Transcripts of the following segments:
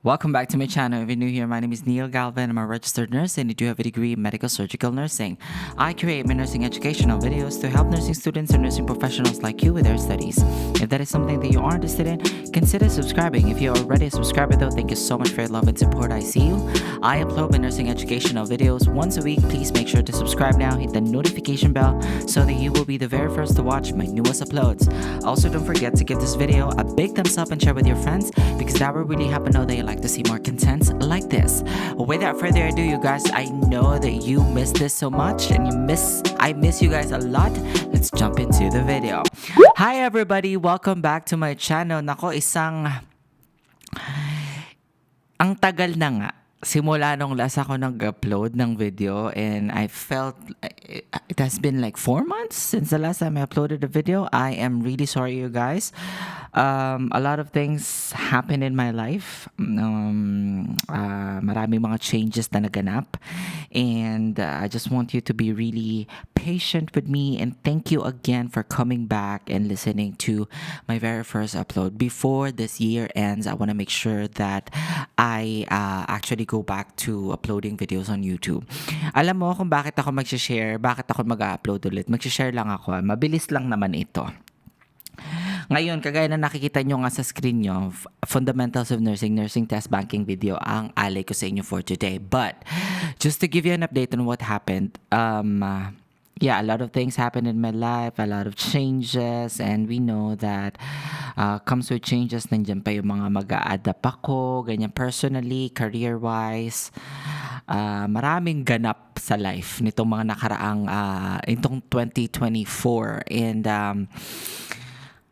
Welcome back to my channel. If you're new here, my name is Neil Galvin. I'm a registered nurse and I do have a degree in medical surgical nursing. I create my nursing educational videos to help nursing students and nursing professionals like you with their studies. If that is something that you are interested in, consider subscribing. If you're already a subscriber though, thank you so much for your love and support. I see you. I upload my nursing educational videos once a week. Please make sure to subscribe now, hit the notification bell so that you will be the very first to watch my newest uploads. Also, don't forget to give this video a big thumbs up and share with your friends because that will really help me know that you like to see more contents like this. Without further ado, you guys, I know that you miss this so much and I miss you guys a lot. Let's jump into the video. Hi everybody, welcome back to my channel. Nako, ang tagal na nga simula nung last ako nag-upload ng video, and I felt it has been like 4 months since the last time I uploaded a video. I am really sorry, you guys. A lot of things happened in my life. Maraming mga changes na naganap, and I just want you to be really patient with me, and thank you again for coming back and listening to my very first upload. Before this year ends, I want to make sure that I actually go back to uploading videos on YouTube. Alam mo kung bakit ako mag-share, bakit ako mag-upload ulit. Mag-share lang ako. Mabilis lang naman ito. Ngayon, kagaya na nakikita nyo nga sa screen nyo, Fundamentals of Nursing, Nursing Test Banking video ang alay ko sa inyo for today. But, just to give you an update on what happened, yeah, a lot of things happened in my life, a lot of changes, and we know that comes with changes, nandiyan pa yung mga mag-a-adapt ako, ganyan personally, career-wise. Maraming ganap sa life nitong mga nakaraang, itong 2024. And,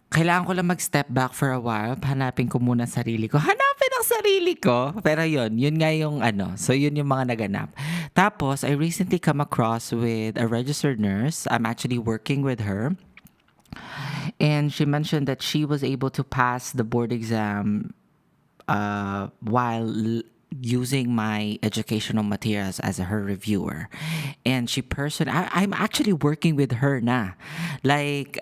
kailangan ko lang mag-step back for a while. Hanapin ko muna sarili ko. Hanapin ang sarili ko. Pero yun nga yung ano. So yun yung mga naganap. Tapos, I recently come across with a registered nurse. I'm actually working with her. And she mentioned that she was able to pass the board exam while using my educational materials as her reviewer. And I'm actually working with her na. Like,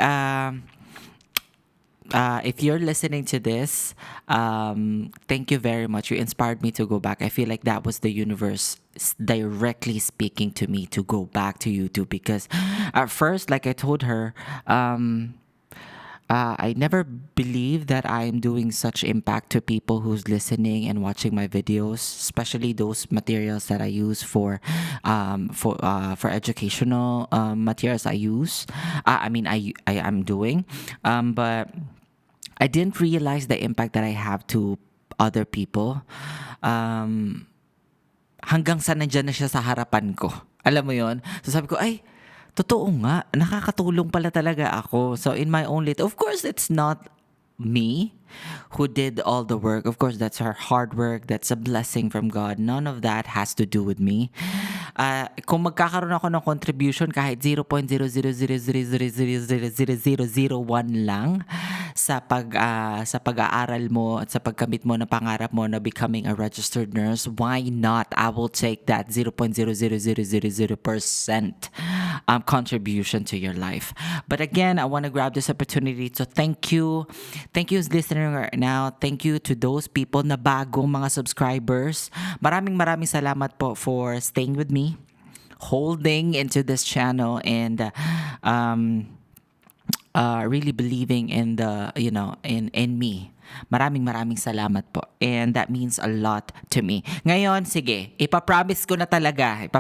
if you're listening to this, thank you very much. You inspired me to go back. I feel like that was the universe directly speaking to me to go back to YouTube, because at first, like I told her, I never believed that I'm doing such impact to people who's listening and watching my videos, especially those materials that I use for educational materials I use. I am doing, but I didn't realize the impact that I have to other people. Hanggang sa nandiyan na siya sa harapan ko. Alam mo yon? So sabi ko, ay, totoo nga, nakakatulong pala talaga ako. So in my own of course, it's not me who did all the work. Of course, that's her hard work. That's a blessing from God. None of that has to do with me. Kung magkakaroon ako ng contribution kahit 0.00000000001 lang sa pag-aaral mo at sa pagkamit mo ng pangarap mo na becoming a registered nurse, why not? I will take that 0.00000% contribution to your life. But again, I want to grab this opportunity to thank you who's listening right now. Thank you to those people na bagong mga subscribers. Maraming salamat po for staying with me, holding into this channel, and really believing in in me. Maraming salamat po. And that means a lot to me. Ngayon, sige, ipapromise ko na talaga.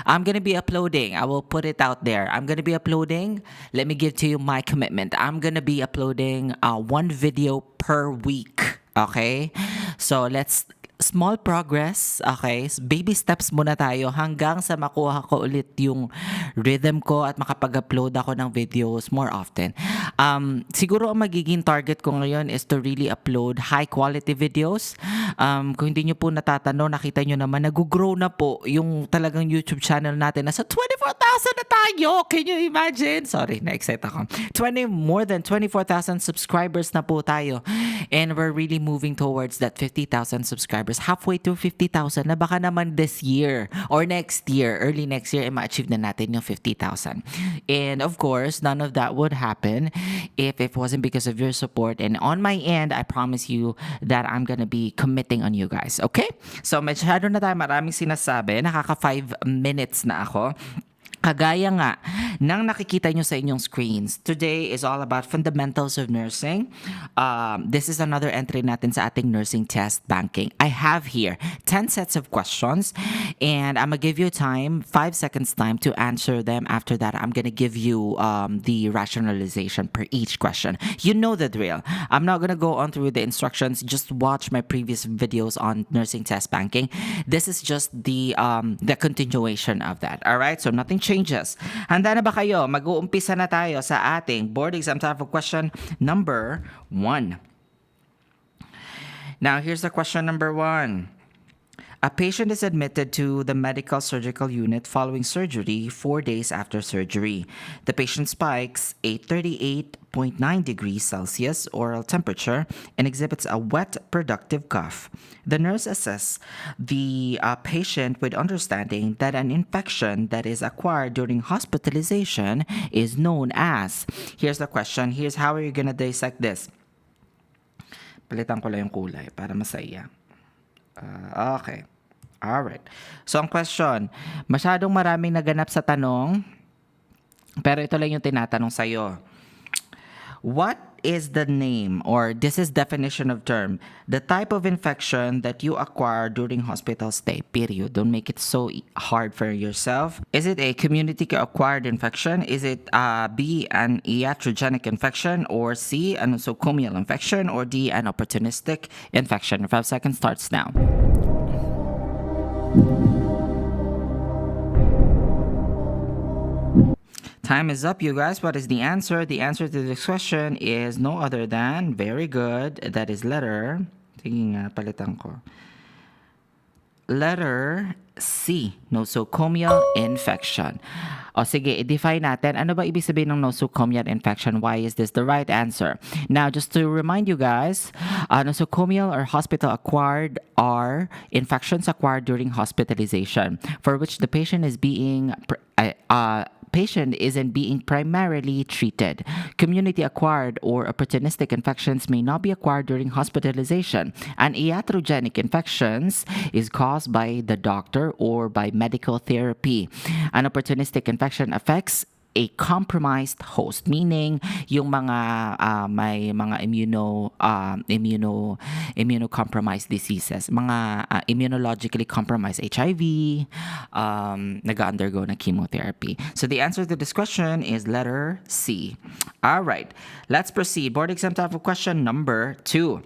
I'm gonna be uploading. I will put it out there. I'm gonna be uploading. Let me give to you my commitment. I'm gonna be uploading 1 video per week. Okay? So, small progress, okay? Baby steps muna tayo hanggang sa makuha ko ulit yung rhythm ko at makapag-upload ako ng videos more often. Siguro ang magiging target ko ngayon is to really upload high quality videos. Kung hindi nyo po natatanong, nakita nyo naman, nag-grow na po yung talagang YouTube channel natin. Nasa 24,000 na tayo! Can you imagine? Sorry, na-excite ako. More than 24,000 subscribers na po tayo. And we're really moving towards that 50,000 subscribers. Halfway to 50,000 na baka naman this year or next year, early next year, ma-achieve na natin yung 50,000. And of course, none of that would happen if it wasn't because of your support. And on my end, I promise you that I'm gonna be committed getting on you guys. Okay? So, masyado na tayo maraming sinasabi. Nakaka 5 minutes na ako. Kagaya nga ng nakikita nyo sa inyong screens, today is all about fundamentals of nursing. This is another entry natin sa ating nursing test banking. I have here 10 sets of questions and I'm gonna give you 5 seconds time to answer them. After that, I'm gonna give you the rationalization per each question. You know the drill. I'm not gonna go on through the instructions. Just watch my previous videos on nursing test banking. This is just the continuation of that. All right? So nothing changes. Handa na ba kayo? Mag-uumpisa na tayo sa ating board exam type of question number 1. Now, here's the question number 1. A patient is admitted to the medical surgical unit following surgery 4 days after surgery. The patient spikes a 38.9 degrees Celsius oral temperature and exhibits a wet, productive cough. The nurse assesses the patient with understanding that an infection that is acquired during hospitalization is known as. Here's the question. Here's how are you gonna dissect this. Palitan ko lang yung kulay para masaya. Okay. Alright. So, ang question, masyadong maraming naganap sa tanong, pero ito lang yung tinatanong sa'yo. What is the name, or this is definition of term, the type of infection that you acquire during hospital stay, period. Don't make it so hard for yourself. Is it a community-acquired infection? Is it B, an iatrogenic infection? Or C, a nosocomial infection? Or D, an opportunistic infection? 5 seconds starts now. Time is up, you guys. What is the answer? The answer to this question is no other than, very good, that is letter, sige nga, palitan ko. Letter C, nosocomial infection. O sige, i-define natin. Ano ba ibig sabihin ng nosocomial infection? Why is this the right answer? Now, just to remind you guys, nosocomial or hospital-acquired are infections acquired during hospitalization for which the patient isn't being primarily treated. Community-acquired or opportunistic infections may not be acquired during hospitalization. And iatrogenic infections is caused by the doctor or by medical therapy. An opportunistic infection affects a compromised host, meaning yung mga may mga immunocompromised diseases, mga immunologically compromised HIV, nag-undergo na chemotherapy. So the answer to this question is letter C. All right, let's proceed. Board exam type of question number 2.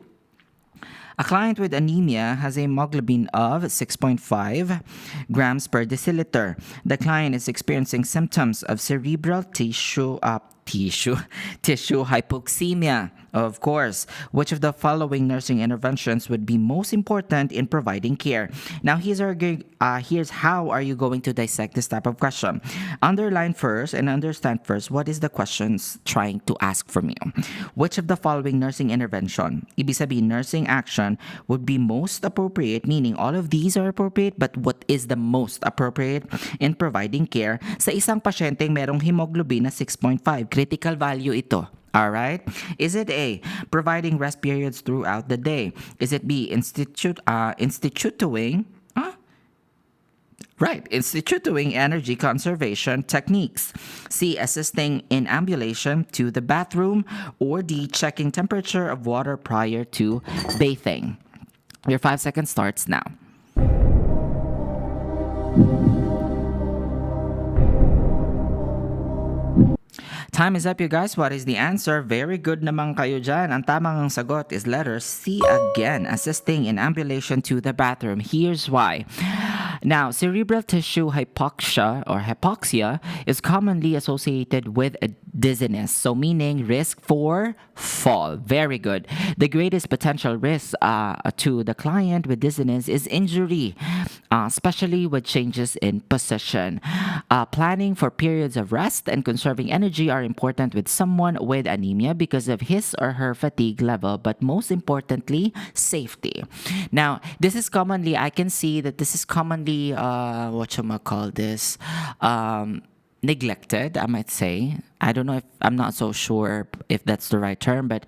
A client with anemia has a hemoglobin of 6.5 grams per deciliter. The client is experiencing symptoms of cerebral tissue hypoxemia. Of course, which of the following nursing interventions would be most important in providing care? Now, here's how are you going to dissect this type of question. Underline first and understand first what is the questions trying to ask from you. Which of the following nursing intervention, ibig sabihin nursing action, would be most appropriate, meaning all of these are appropriate, but what is the most appropriate in providing care sa isang pasyenteng merong hemoglobin na 6.5? Critical value ito. All right. Is it A, providing rest periods throughout the day? Is it B, instituting energy conservation techniques? C, assisting in ambulation to the bathroom? Or D, checking temperature of water prior to bathing? Your 5 seconds starts now. Time is up, you guys. What is the answer? Very good naman kayo dyan. Ang tamang sagot is letter C again, assisting in ambulation to the bathroom. Here's why. Now, cerebral tissue hypoxia is commonly associated with a dizziness, so meaning risk for fall. Very good. The greatest potential risk to the client with dizziness is injury, especially with changes in position. Planning for periods of rest and conserving energy are important with someone with anemia because of his or her fatigue level, but most importantly, safety. Now, this is commonly, I can see that this is commonly, neglected, I might say. I don't know if, I'm not so sure if that's the right term, but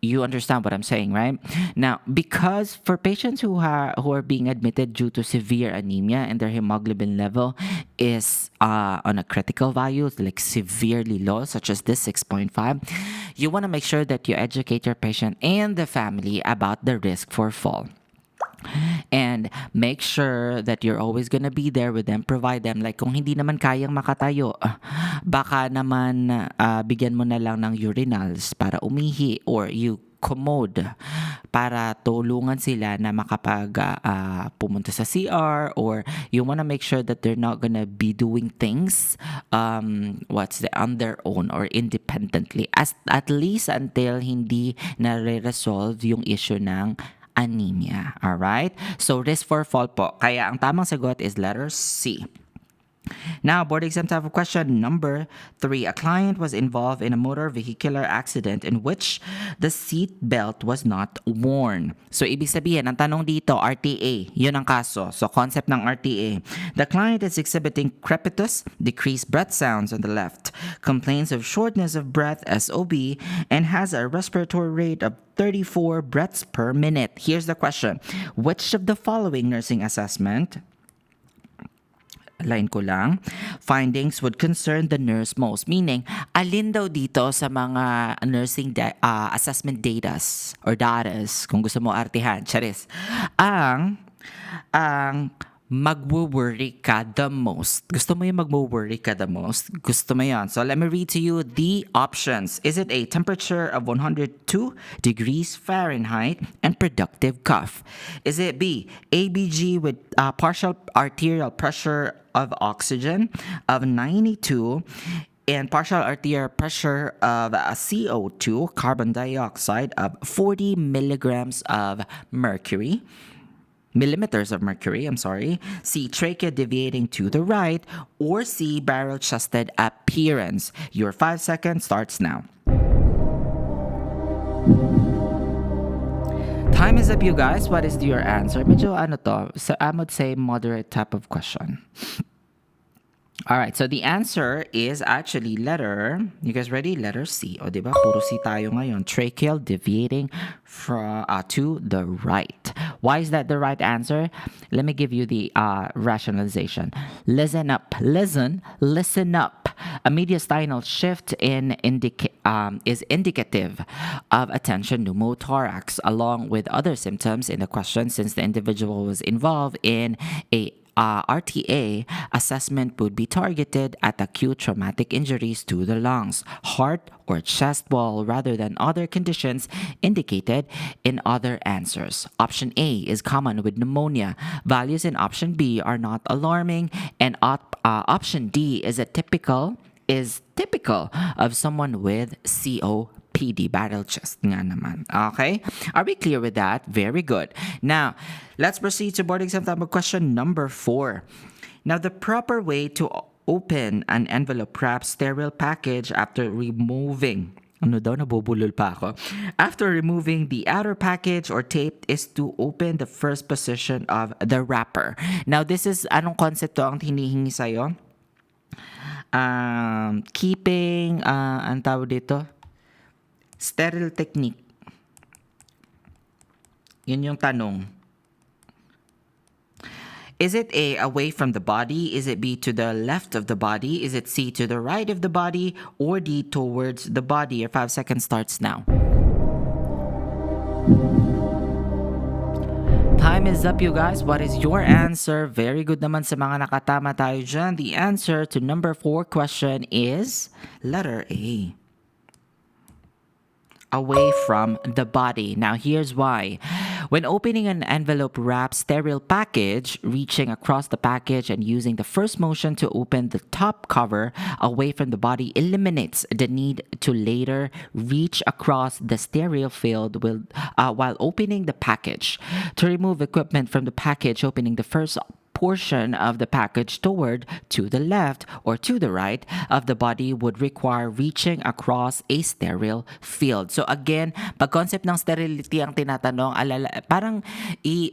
You understand what I'm saying, right? Now, because for patients who are being admitted due to severe anemia and their hemoglobin level is on a critical value, like severely low, such as this 6.5, you want to make sure that you educate your patient and the family about the risk for fall. And make sure that you're always gonna be there with them, provide them. Like kung hindi naman kayang makatayo, baka naman bigyan mo na lang ng urinals para umihi, or you commode para tulungan sila na makapag pumunta sa CR, or you want to make sure that they're not gonna be doing things on their own or independently, at least until hindi na resolve yung issue ng anemia. Alright? So, risk for fall po. Kaya ang tamang sagot is letter C. Now, board exam type of question number 3. A client was involved in a motor vehicular accident in which the seat belt was not worn. So, ibig sabihin, ang tanong dito, RTA. Yun ang kaso. So, concept ng RTA. The client is exhibiting crepitus, decreased breath sounds on the left, complains of shortness of breath, SOB, and has a respiratory rate of 34 breaths per minute. Here's the question. Which of the following nursing assessment line ko lang, findings would concern the nurse most? Meaning, alin daw dito sa mga nursing assessment datas or datas, kung gusto mo artihan, charis, ang magwo-worry ka the most. Gusto mo yung magwo-worry ka the most? Gusto mo yan. So let me read to you the options. Is it A, temperature of 102 degrees Fahrenheit and productive cough? Is it B, ABG with partial arterial pressure of oxygen of 92 and partial arterial pressure of CO2, carbon dioxide, of 40 milligrams of mercury? Millimeters of mercury, C, trachea deviating to the right, or C, barrel-chested appearance. Your 5 seconds starts now. Time is up, you guys. What is your answer? Medyo so I would say moderate type of question. Alright, so the answer is actually letter, you guys ready? Letter C. O diba? Puro C tayo ngayon. Tracheal deviating to the right. Why is that the right answer? Let me give you the rationalization. Listen up. Listen up. A mediastinal shift is indicative of attention pneumothorax, along with other symptoms in the question, since the individual was involved in a RTA assessment would be targeted at acute traumatic injuries to the lungs, heart, or chest wall rather than other conditions indicated in other answers. Option A is common with pneumonia. Values in option B are not alarming, and option D is typical of someone with COPD, barrel chest nga naman. Okay? Are we clear with that? Very good. Now, let's proceed to board exam type of question number 4. Now, the proper way to open an envelope wrap sterile package after removing nabubulol pa ako. After removing the outer package or tape is to open the first position of the wrapper. Now, this is, anong concept to ang hinihingi sa'yo? Keeping, ang tawag dito? Sterile technique. Yun yung tanong. Is it A, away from the body? Is it B, to the left of the body? Is it C, to the right of the body? Or D, towards the body? Your 5 seconds starts now. Time is up, you guys. What is your answer? Very good naman sa mga nakatama tayo dyan. The answer to number 4 question is letter A. Away from the body. Now, here's why. When opening an envelope wrapped sterile package, reaching across the package and using the first motion to open the top cover away from the body eliminates the need to later reach across the sterile field while opening the package. To remove equipment from the package, opening the first portion of the package toward to the left or to the right of the body would require reaching across a sterile field. So again, pag concept ng sterility ang tinatanong, parang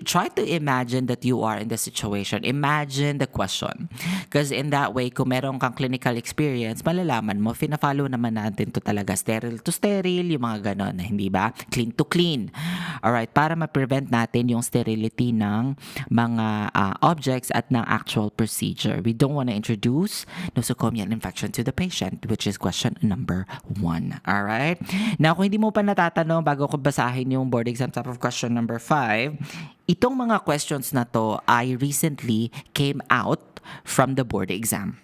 try to imagine that you are in the situation. Imagine the question. Because in that way, kung meron kang clinical experience, malalaman mo, fina-follow naman natin to talaga. Sterile to sterile, yung mga ganon, hindi ba? Clean to clean. Alright, para ma-prevent natin yung sterility ng mga objects at ng actual procedure. We don't want to introduce nosocomial infection to the patient, which is question number 1. Alright? Now, kung hindi mo pa natatanong bago ko basahin yung board exam type of question number 5, itong mga questions na to I recently came out from the board exam.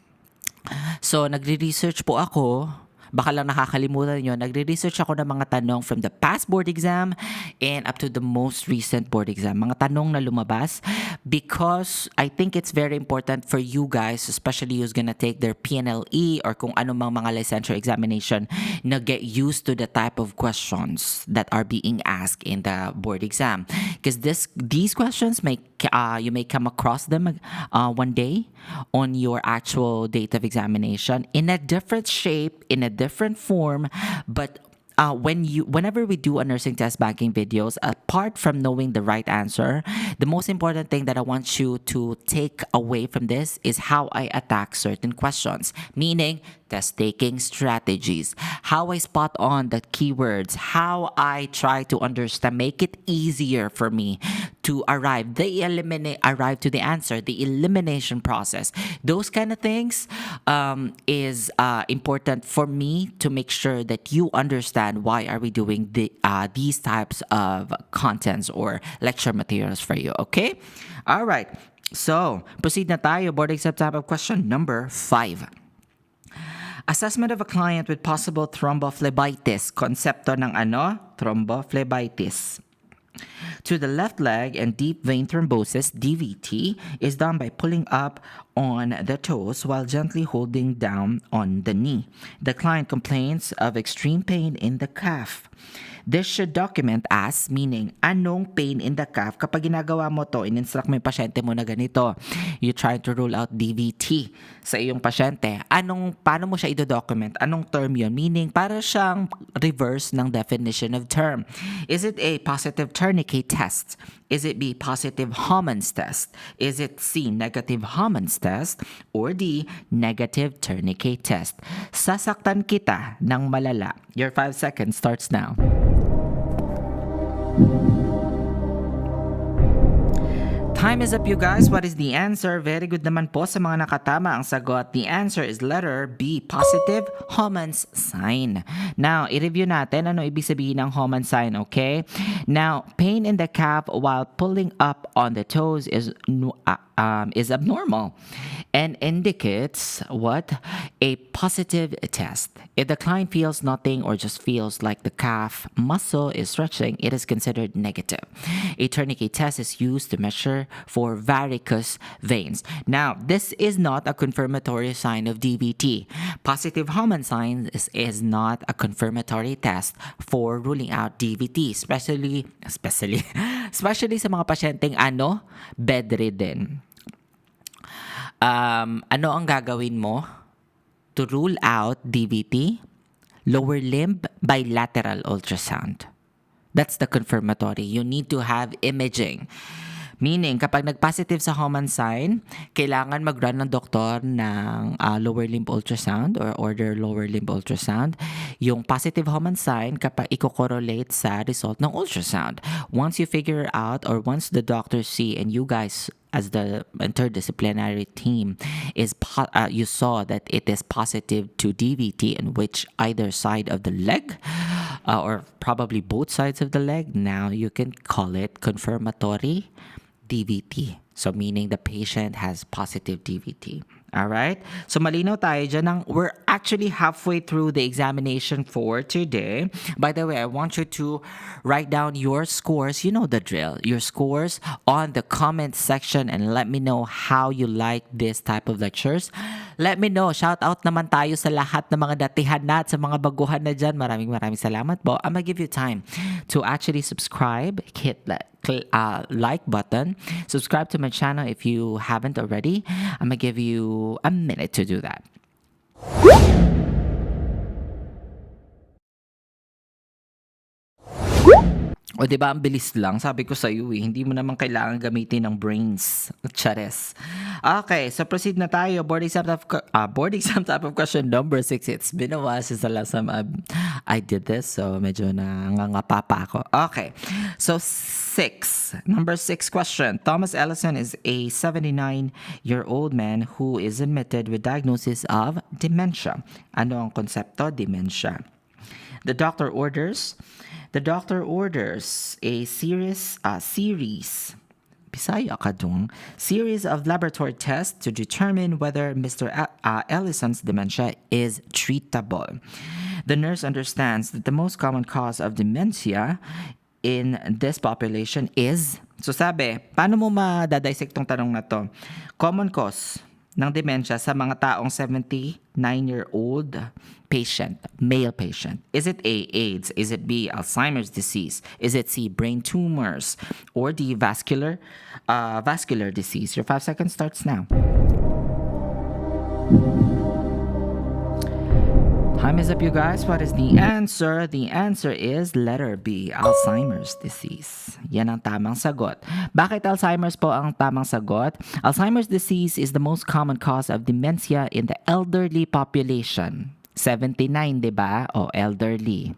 So, nagre-research po ako. Baka lang nakakalimutan nyo, nagre-research ako ng mga tanong from the past board exam and up to the most recent board exam. Mga tanong na lumabas because I think it's very important for you guys, especially who's gonna take their PNLE or kung anumang mga licensure examination, na get used to the type of questions that are being asked in the board exam. Because these questions you may come across them one day on your actual date of examination in a different shape, in a different form, but whenever we do a nursing test banking videos, apart from knowing the right answer, the most important thing that I want you to take away from this is how I attack certain questions, meaning test taking strategies, how I spot on the keywords, how I try to understand, make it easier for me to arrive to the answer, the elimination process. Those kind of things is important for me to make sure that you understand why are we doing these types of contents or lecture materials for you, okay? All right. So, proceed na tayo. Board exam type of question number 5. Assessment of a client with possible thrombophlebitis. Konsepto ng thrombophlebitis. To the left leg and deep vein thrombosis, DVT, is done by pulling up on the toes while gently holding down on the knee. The client complains of extreme pain in the calf. This should document as, meaning, anong pain in the calf. Kapag ginagawa mo to, in-instruct mo yung pasyente mo na ganito, you try to rule out DVT sa iyong pasyente. Paano mo siya i-document? Anong term yun? Meaning, para siyang reverse ng definition of term. Is it A, positive tourniquet test? Is it B, positive Homan's test? Is it C, negative Homan's test? Or D, negative tourniquet test? Sasaktan kita ng malala. Your 5 seconds starts now. Time is up, you guys. What is the answer? Very good naman po sa mga nakatama ang sagot. The answer is letter B, positive Homan's sign. Now, i-review natin ano ibig sabihin ng Homan's sign, okay? Now, pain in the calf while pulling up on the toes is abnormal and indicates what? A positive test. If the client feels nothing or just feels like the calf muscle is stretching, it is considered negative. A tourniquet test is used to measure for varicose veins. Now, this is not a confirmatory sign of DVT. Positive Homan's sign is not a confirmatory test for ruling out DVT, especially sa mga pasyenteng bedridden. Ano ang gagawin mo to rule out DVT? Lower limb bilateral ultrasound. That's the confirmatory. You need to have imaging. Meaning, kapag nag-positive sa Homan's sign, kailangan mag-run ng doktor ng lower limb ultrasound or order lower limb ultrasound. Yung positive Homan's sign, kapag i-correlate sa result ng ultrasound. Once you figure out or once the doctors see and you guys as the interdisciplinary team you saw that it is positive to DVT in which either side of the leg or probably both sides of the leg, now you can call it confirmatory DVT. So meaning the patient has positive DVT. Alright? So malinaw tayo dyan. We're actually halfway through the examination for today. By the way, I want you to write down your scores. You know the drill. Your scores on the comment section and let me know how you like this type of lectures. Let me know. Shout out naman tayo sa lahat ng mga datihan na at sa mga baguhan na dyan. Maraming salamat po. I'm gonna give you time to actually subscribe, hit that like button. Subscribe to my channel if you haven't already. I'm gonna give you a minute to do that. O, di ba ang bilis lang? Sabi ko sa iyo hindi mo naman kailangan gamitin ng brains. Chares. Okay, so proceed na tayo. Board exam type of question number 6. It's been a while since the last time I did this, so medyo nangangapa pa ako. Okay, so number 6 question. Thomas Ellison is a 79-year-old man who is admitted with diagnosis of dementia. Ano ang konsepto? Dementia. The doctor orders a series Bisaya ka dong, series of laboratory tests to determine whether Mr. Ellison's dementia is treatable. The nurse understands that the most common cause of dementia in this population is, so sabi, paano mo madadissect tong tanong na to? Common cause ng dementia sa mga taong 79-year-old patient, male patient. Is it A, AIDS? Is it B, Alzheimer's disease? Is it C, brain tumors? Or D, vascular disease? Your 5 seconds starts now. Time is up, you guys. What is the answer? The answer is letter B, Alzheimer's disease. Yan ang tamang sagot. Bakit Alzheimer's po ang tamang sagot? Alzheimer's disease is the most common cause of dementia in the elderly population. 79, di ba? O elderly.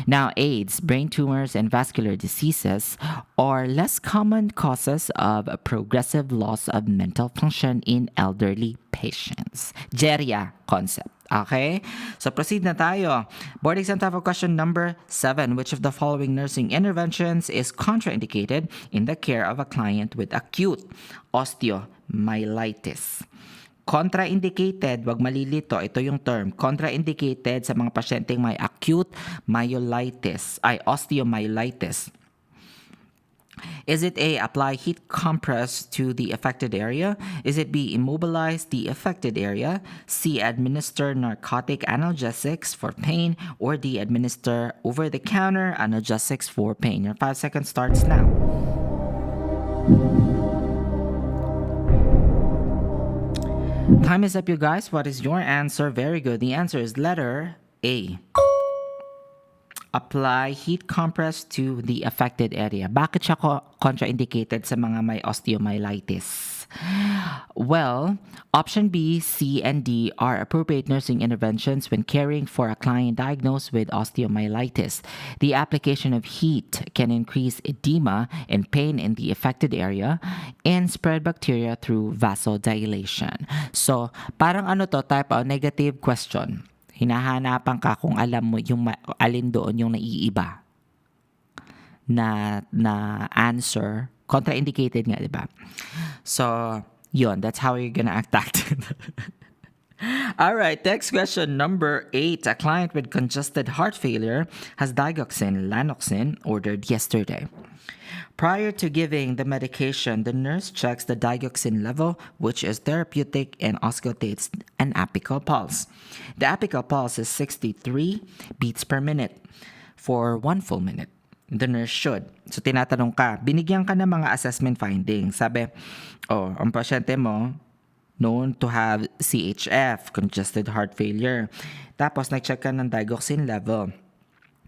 Now, AIDS, brain tumors, and vascular diseases are less common causes of progressive loss of mental function in elderly patients. GERIA concept. Okay? So proceed na tayo. Board exam type of question number 7. Which of the following nursing interventions is contraindicated in the care of a client with acute osteomyelitis? Contraindicated, wag malilito, ito yung term. Contraindicated sa mga pasyenteng may acute osteomyelitis. Is it A, apply heat compress to the affected area? Is it B, immobilize the affected area? C, administer narcotic analgesics for pain? Or D, administer over-the-counter analgesics for pain? Your 5 seconds starts now. Time is up, you guys. What is your answer? Very good. The answer is letter A. Apply heat compress to the affected area. Bakit siya contraindicated sa mga may osteomyelitis? Well, option B, C, and D are appropriate nursing interventions when caring for a client diagnosed with osteomyelitis. The application of heat can increase edema and pain in the affected area and spread bacteria through vasodilation. So, parang ano to, type of negative question. Hinahanapan ka kung alam mo yung alin doon yung naiiba na answer. Contraindicated nga, di ba? So, yun. That's how you're gonna attack it. All right, next question number 8. A client with congested heart failure has digoxin, lanoxin ordered yesterday. Prior to giving the medication, the nurse checks the digoxin level, which is therapeutic, and auscultates an apical pulse. The apical pulse is 63 beats per minute for 1 full minute. The nurse should. So, tinatanong ka, binigyan ka ng mga assessment findings. Sabi, ang pasyente mo, known to have CHF, congested heart failure. Tapos, nag-check ka ng digoxin level.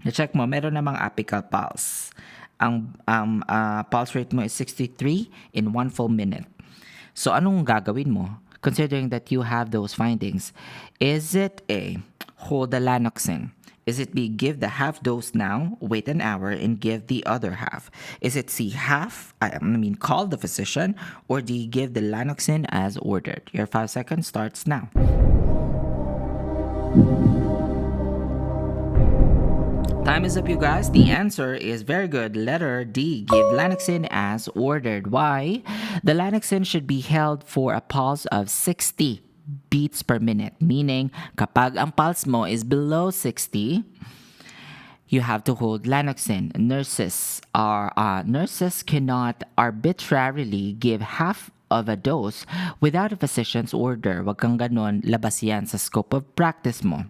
Na-check mo, meron namang apical pulse. Ang pulse rate mo is 63 in 1 full minute. So, anong gagawin mo? Considering that you have those findings, is it A, hold the lanoxin? Is it B, give the half dose now, wait an hour, and give the other half? Is it C, call the physician? Or D, give the lanoxin as ordered? Your 5 seconds starts now. Time is up, you guys. The answer is very good. Letter D, give lanoxin as ordered. Why? The lanoxin should be held for a pulse of 60 beats per minute. Meaning, kapag ang pulse mo is below 60, you have to hold lanoxin. Nurses cannot arbitrarily give half of a dose without a physician's order. Wag kang ganon, labas yan sa scope of practice mo.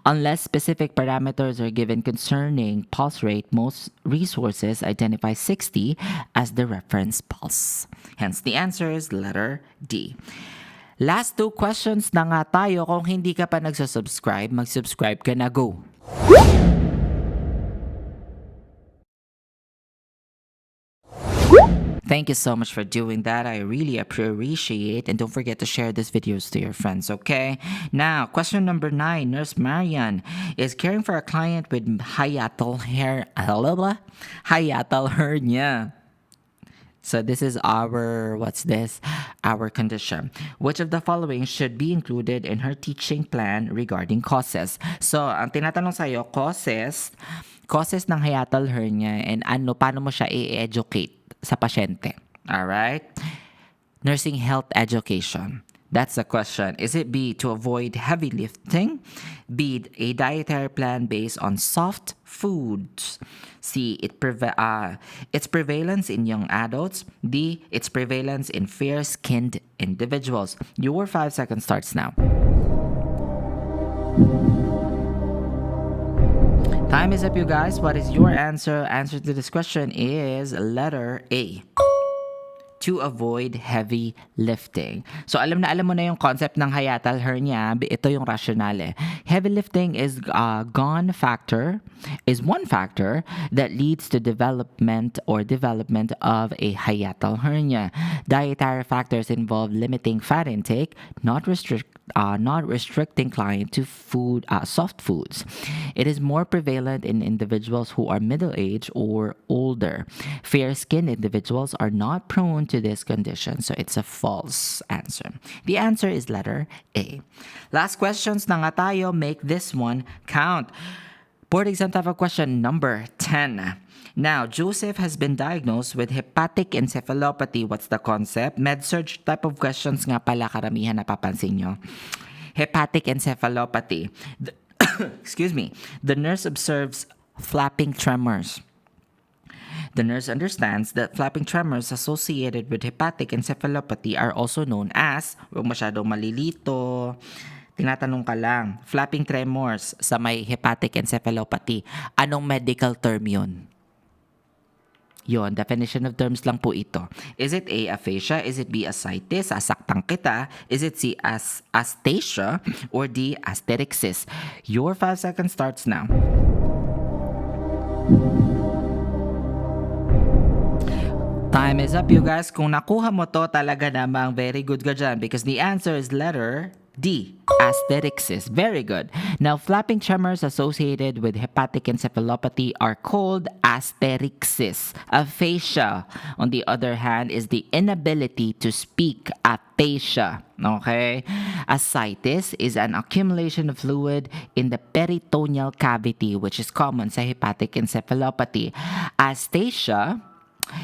Unless specific parameters are given concerning pulse rate, most resources identify 60 as the reference pulse. Hence, the answer is letter D. Last two questions na nga tayo. Kung hindi ka pa nagsasubscribe, mag-subscribe ka na. Go! Thank you so much for doing that. I really appreciate, and don't forget to share these videos to your friends, okay? Now, question number 9. Nurse Marian is caring for a client with hiatal hernia. So this is our condition. Which of the following should be included in her teaching plan regarding causes? So, ang tinatanong sa'yo, causes ng hiatal hernia, and paano mo siya i-educate sa pasyente. Alright? Nursing health education. That's the question. Is it B, to avoid heavy lifting? B, a dietary plan based on soft foods? C, its prevalence in young adults? D, its prevalence in fair-skinned individuals? Your 5 seconds starts now. Time is up, you guys. What is your answer? Answer to this question is letter A. To avoid heavy lifting. So alam mo na yung concept ng hiatal hernia. Ito yung rationale. Heavy lifting is one factor that leads to development of a hiatal hernia. Dietary factors involve limiting fat intake, not restricting client to soft foods. It is more prevalent in individuals who are middle-aged or older. Fair-skinned individuals are not prone to this condition, so it's a false answer. The answer is letter A. Last questions na nga tayo. Make this one count. Board exam type of question number 10. Now, Joseph has been diagnosed with hepatic encephalopathy. What's the concept? Med-surg type of questions nga pala karamihan napapansin nyo. Hepatic encephalopathy. Excuse me. The nurse observes flapping tremors. The nurse understands that flapping tremors associated with hepatic encephalopathy are also known as, huwag masyadong malilito, tinatanong ka lang, flapping tremors sa may hepatic encephalopathy. Anong medical term yun? Yon, definition of terms lang po ito. Is it A, aphasia? Is it B, ascites? Asaktan kita? Is it C, astasia? Or D, asterixis? Your 5 seconds starts now. Time is up, you guys. Kung nakuha mo to, talaga namang very good ka dyan because the answer is letter D, asterixis. Very good. Now, flapping tremors associated with hepatic encephalopathy are called asterixis. Aphasia, on the other hand, is the inability to speak, aphasia. Okay? Ascites is an accumulation of fluid in the peritoneal cavity, which is common sa hepatic encephalopathy. Astasia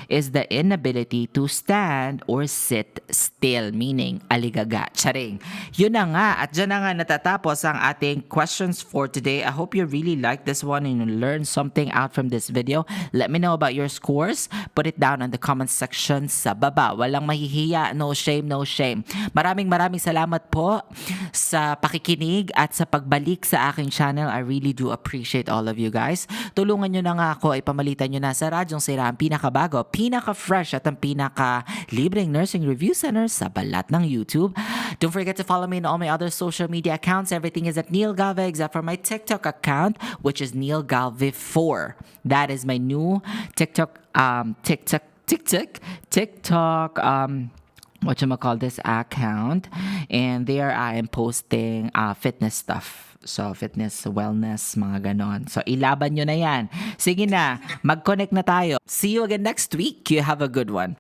is the inability to stand or sit still, meaning aligaga. Charing. Yun na nga, at dyan na nga natatapos ang ating questions for today. I hope you really like this one and you learned something out from this video. Let me know about your scores. Put it down in the comment section sa baba. Walang mahihiya, no shame, no shame. Maraming salamat po sa pakikinig at sa pagbalik sa aking channel. I really do appreciate all of you guys. Tulungan nyo na nga ako, ipamalitan nyo na sa Radyong Sira ang pinakabago, pinaka-fresh at ang pinaka-libreng nursing review center sa balat ng YouTube. Don't forget to follow me on all my other social media accounts. Everything is at Neil Galve except for my TikTok account, which is Neil Galve 4. That is my new TikTok this account, and there I am posting fitness stuff. So, fitness, wellness, mga ganon. So, ilaban nyo na yan. Sige na, mag-connect na tayo. See you again next week. You have a good one.